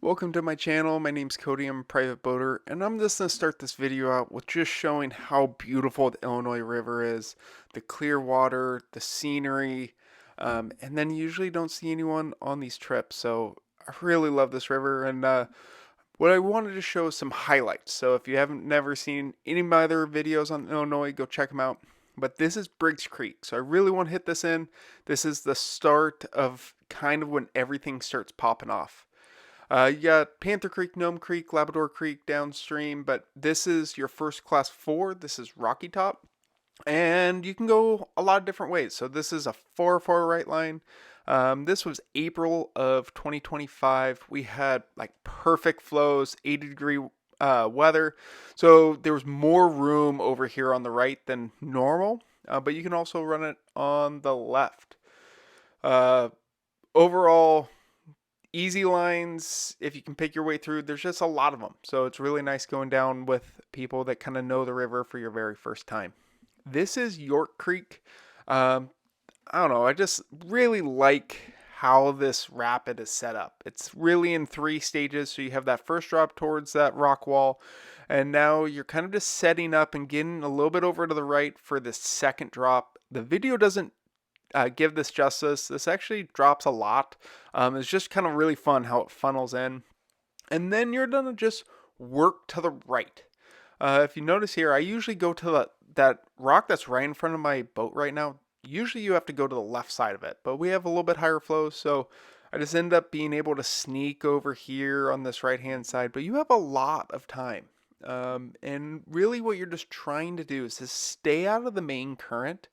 Welcome to my channel. My name's Cody. I'm a private boater, and I'm just going to start this video out with just showing how beautiful the Illinois River is, the clear water, the scenery, and then you usually don't see anyone on these trips. So I really love this river, and what I wanted to show is some highlights. So if you haven't never seen any of my other videos on Illinois, go check them out. But this is Briggs Creek, so I really want to hit this in. This is the start of kind of when everything starts popping off. You got Panther Creek, Gnome Creek, Labrador Creek downstream, but this is your first class 4. This is Rocky Top, and you can go a lot of different ways. So this is a far right line. This was April of 2025. We had like perfect flows, 80-degree weather, so there was more room over here on the right than normal, but you can also run it on the left. Uh, Overall, easy lines, if you can pick your way through, there's just a lot of them. So it's really nice going down with people that kind of know the river for your very first time. This is York Creek. I don't know, I just really like how this rapid is set up. It's really in 3 stages. So you have that first drop towards that rock wall, and now you're kind of just setting up and getting a little bit over to the right for the second drop. The video doesn't give this justice. This actually drops a lot. It's just kind of really fun how it funnels in. And then you're going to just work to the right. If you notice here, I usually go to that rock that's right in front of my boat right now. Usually you have to go to the left side of it, but we have a little bit higher flow, so I just end up being able to sneak over here on this right hand side, but you have a lot of time. And really what you're just trying to do is to stay out of the main current,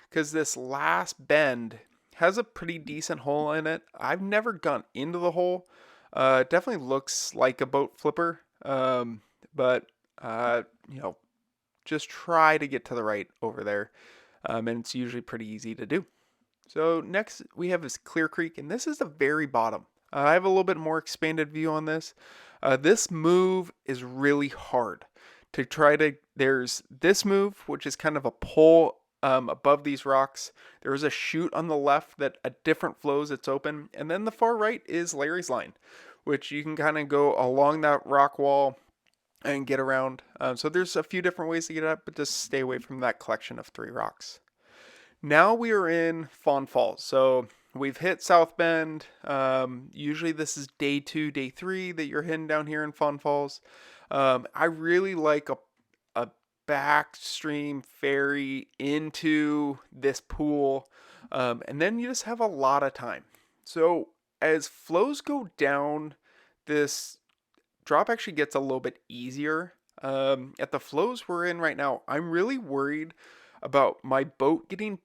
because this last bend has a pretty decent hole in it. I've never gone into the hole. It definitely looks like a boat flipper, but you know, just try to get to the right over there, and it's usually pretty easy to do. So next we have this Clear Creek, and this is the very bottom. I have a little bit more expanded view on this. This move is really hard to try to. There's this move, which is kind of a pull above these rocks. There is a chute on the left that at different flows it's open, and then the far right is Larry's Line, which you can kind of go along that rock wall and get around. So there's a few different ways to get up, but just stay away from that collection of 3 rocks. Now we are in Fawn Falls. So we've hit South Bend. Usually this is day 2, day 3 that you're heading down here in Fawn Falls. I really like a backstream ferry into this pool. And then you just have a lot of time. So as flows go down, this drop actually gets a little bit easier. At the flows we're in right now, I'm really worried about my boat getting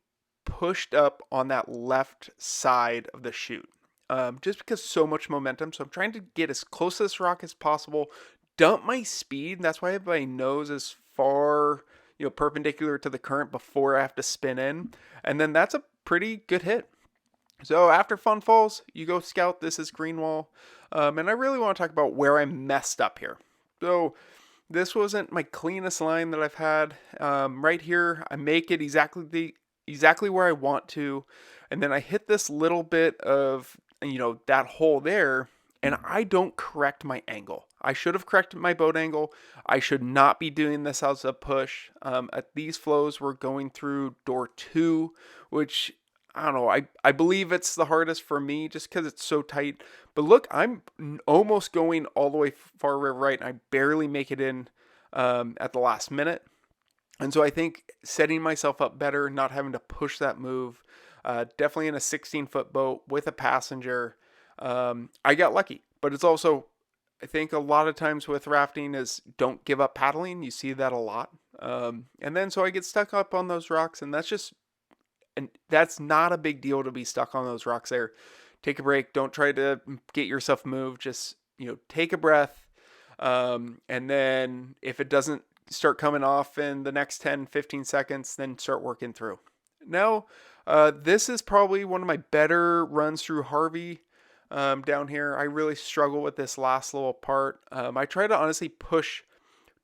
pushed up on that left side of the chute. Just because so much momentum. So I'm trying to get as close to this rock as possible, dump my speed. And that's why I have my nose as far, perpendicular to the current before I have to spin in. And then that's a pretty good hit. So after Fun Falls, you go scout. This is Greenwall. And I really want to talk about where I messed up here. So this wasn't my cleanest line that I've had. Right here, I make it exactly where I want to, and then I hit this little bit of that hole there, and I don't correct my angle. I should have corrected my boat angle. I should not be doing this as a push. At these flows, we're going through door 2, which I don't know. I believe it's the hardest for me just because it's so tight. But look, I'm almost going all the way far right, and I barely make it in at the last minute. And so I think setting myself up better, not having to push that move, definitely in a 16-foot boat with a passenger, I got lucky. But it's also, I think a lot of times with rafting is don't give up paddling. You see that a lot. And then so I get stuck up on those rocks, and that's not a big deal to be stuck on those rocks there. Take a break. Don't try to get yourself moved. Just, take a breath. And then if it doesn't start coming off in the next 10-15 seconds, then start working through. Now, this is probably one of my better runs through Harvey down here. I really struggle with this last little part. I try to honestly push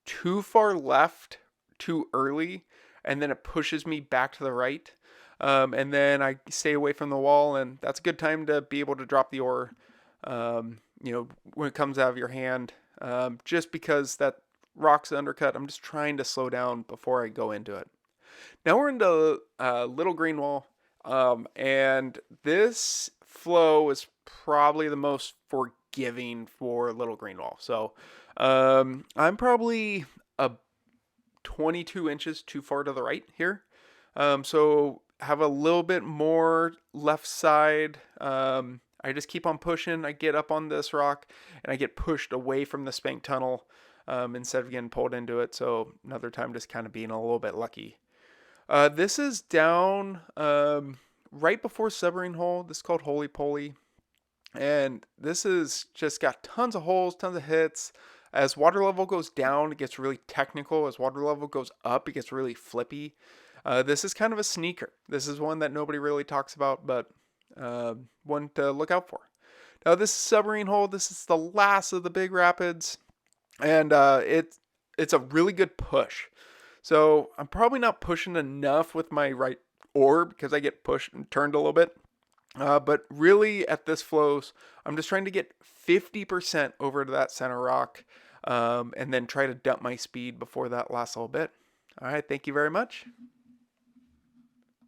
too far left too early, and then it pushes me back to the right. And then I stay away from the wall, and that's a good time to be able to drop the oar. when it comes out of your hand. Just because that rock's undercut, I'm just trying to slow down before I go into it. Now we're into Little Greenwall, and this flow is probably the most forgiving for Little Greenwall. So I'm probably a 22 inches too far to the right here. So have a little bit more left side. I just keep on pushing. I get up on this rock and I get pushed away from the spank tunnel instead of getting pulled into it. So another time just kind of being a little bit lucky. This is down right before Submarine Hole. This is called Holey Pohle. And this is just got tons of holes, tons of hits. As water level goes down, it gets really technical. As water level goes up, it gets really flippy. This is kind of a sneaker. This is one that nobody really talks about, but one to look out for. Now, this is Submarine Hole. This is the last of the big rapids, and it's a really good push. So I'm probably not pushing enough with my right oar because I get pushed and turned a little bit. But really, at this flows, I'm just trying to get 50% over to that center rock, and then try to dump my speed before that last little bit. All right, thank you very much.